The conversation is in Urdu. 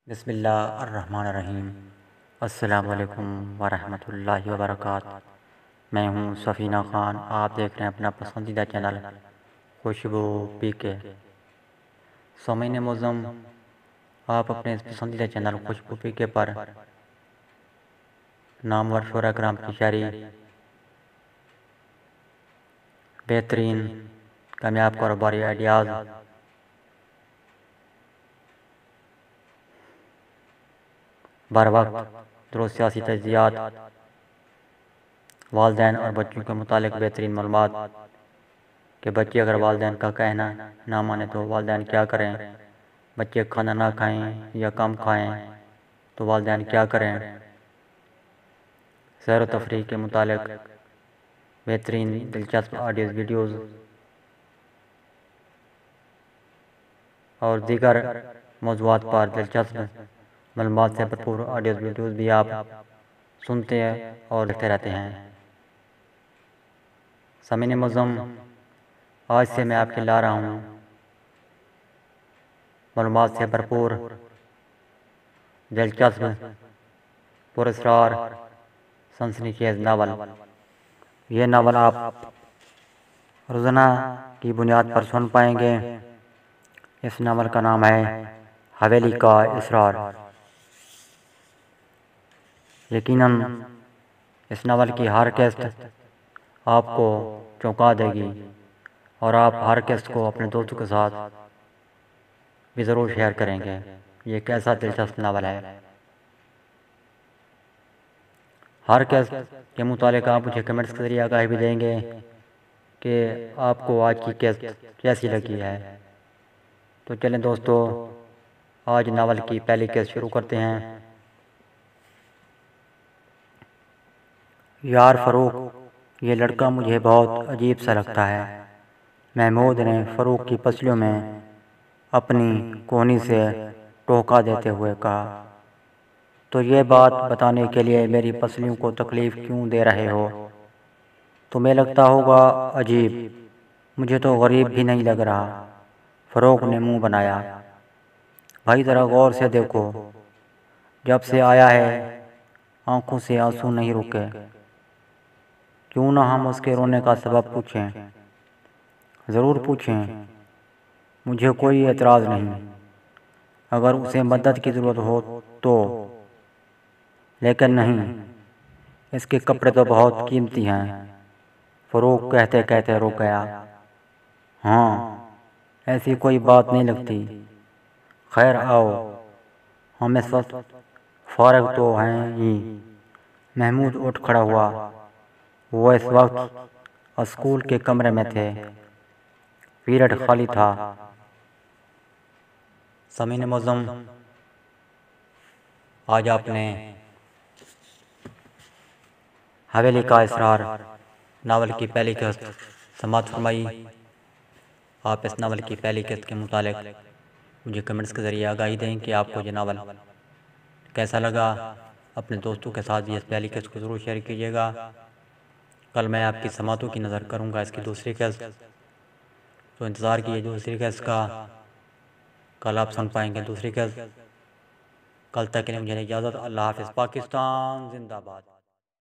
بسم اللہ الرحمن الرحیم۔ السلام علیکم ورحمۃ اللہ وبرکاتہ۔ میں ہوں سفینہ خان، آپ دیکھ رہے ہیں اپنا پسندیدہ چینل خوشبو پی کے۔ سامعین معظم، آپ اپنے اس پسندیدہ چینل خوشبو پی کے پر نامور شعراء کرام کی شاعری، بہترین کامیاب کاروباری آئیڈیاز، بر وقت درست سیاسی تجزیات، والدین اور بچوں کے متعلق بہترین معلومات کہ بچے اگر والدین کا کہنا نہ مانے تو والدین کیا کریں، بچے کھانا نہ کھائیں یا کم کھائیں تو والدین کیا کریں، سیر و تفریح کے متعلق بہترین دلچسپ آڈیوز ویڈیوز اور دیگر موضوعات پر دلچسپ معلومات سے بھرپور آڈیوز ویڈیوز بھی آپ سنتے اور دیکھتے رہتے ہیں۔ سامعین معظم، آج سے میں آپ کے لا رہا ہوں معلومات سے بھرپور دلچسپ پراسرار سنسنی خیز ناول۔ یہ ناول آپ روزانہ کی بنیاد پر سن پائیں گے۔ اس ناول کا نام ہے حویلی کا اسرار۔ یقیناً اس ناول کی ہر قسط آپ کو چونکا دے گی اور آپ ہر قسط کو اپنے دوستوں کے ساتھ بھی ضرور شیئر کریں گے۔ یہ کیسا دلچسپ ناول ہے۔ ہر قسط کے متعلق آپ مجھے کمنٹس کے ذریعے آگاہی بھی دیں گے کہ آپ کو آج کی قسط کیسی لگی ہے۔ تو چلیں دوستو، آج ناول کی پہلی قسط شروع کرتے ہیں۔ یار فروخ، یہ لڑکا مجھے بہت عجیب سا لگتا ہے، محمود نے فروخ کی پسلیوں میں اپنی کونی سے ٹوکا دیتے ہوئے کہا۔ تو یہ بات بتانے کے لیے میری پسلیوں کو تکلیف کیوں دے رہے ہو؟ تمہیں لگتا ہوگا عجیب، مجھے تو غریب بھی نہیں لگ رہا۔ فروخ نے منہ بنایا۔ بھائی ذرا غور سے دیکھو، جب سے آیا ہے آنکھوں سے آنسو نہیں رکے۔ کیوں نہ ہم اس کے رونے کا سبب پوچھیں؟ ضرور پوچھیں، مجھے کوئی اعتراض نہیں، اگر اسے مدد کی ضرورت ہو تو۔ لیکن نہیں، اس کے کپڑے تو بہت قیمتی ہیں۔ فروخ کہتے کہتے رک گیا۔ ہاں، ایسی کوئی بات نہیں لگتی۔ خیر آؤ، ہم اس وقت فارغ تو ہیں ہی۔ محمود اٹھ کھڑا ہوا۔ وہ اس وقت اسکول کے کمرے میں تھے، پیریڈ خالی تھا۔ سامعین معظم، آج آپ نے حویلی کا اسرار ناول کی پہلی قسط سماعت فرمائی۔ آپ اس ناول کی پہلی قسط کے متعلق مجھے کمنٹس کے ذریعے آگاہی دیں کہ آپ کو یہ ناول کیسا لگا۔ اپنے دوستوں کے ساتھ بھی اس پہلی قسط کو ضرور شیئر کیجیے گا۔ کل میں آپ کی سماعتوں کی نظر کروں گا اس کی دوسری قسط، تو انتظار کیجیے دوسری قسط کا۔ کل آپ سن پائیں گے دوسری قسط۔ کل تک کے لیے مجھے اجازت۔ اللہ حافظ۔ پاکستان زندہ باد۔